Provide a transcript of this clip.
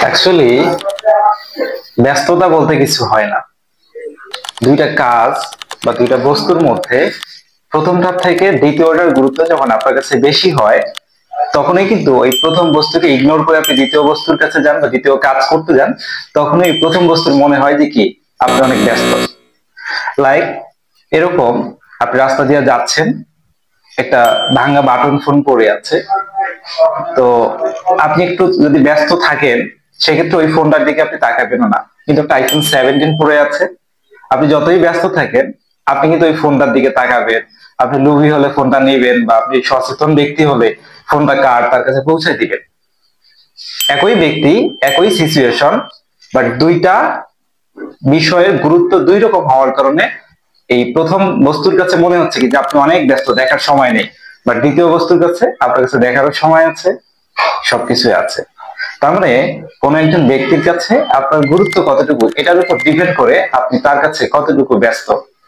Actually ব্যস্ততা বলতে কিছু হয় না। দুইটা কাজ বা দুইটা বস্তুর মধ্যে প্রথমটার থেকে দ্বিতীয়টার গুরুত্ব যখন আপনার কাছে বেশি হয়, তখনই কিন্তু ওই প্রথম বস্তুকে ইগনোর করে আপনি দ্বিতীয় বস্তুর কাছে যান বা দ্বিতীয় কাজ করতে যান। তখনই প্রথম বস্তুর মনে হয় যে কি আপনি অনেক ব্যস্ত। লাইক এরকম, আপনি রাস্তা দিয়ে যাচ্ছেন, একটা ভাঙা বাটন ফোন পড়ে আছে, তো আপনি একটু যদি ব্যস্ত থাকেন সেক্ষেত্রে ওই ফোনটার দিকে আপনি তাকাবেন না। কিন্তু একটা আইফোন 17 পড়ে আছে, আপনি যতই ব্যস্ত থাকেন আপনি কিন্তু ওই ফোনটার দিকে তাকাবেন। আপনি লোভী হলে ফোনটা নেবেন, বা আপনি সচেতন ব্যক্তি হলে ফোনটা তার কাছে পৌঁছে দিবেন। একই ব্যক্তি, একই সিচুয়েশন, বাট দুইটা বিষয়ের গুরুত্ব দুই রকম হওয়ার কারণে এই প্রথম বস্তুর কাছে মনে হচ্ছে কি যে আপনি অনেক ব্যস্ত, দেখার সময় নেই। বাট দ্বিতীয় বস্তুর কাছে আপনার কাছে দেখারও সময় আছে, সবকিছুই আছে। তার মানে কোন একজন ব্যক্তির কাছে আপনার গুরুত্ব কতটুকু, এটার উপর ডিপেন্ড করে আপনি তার কাছে কতটুকু ব্যস্ত।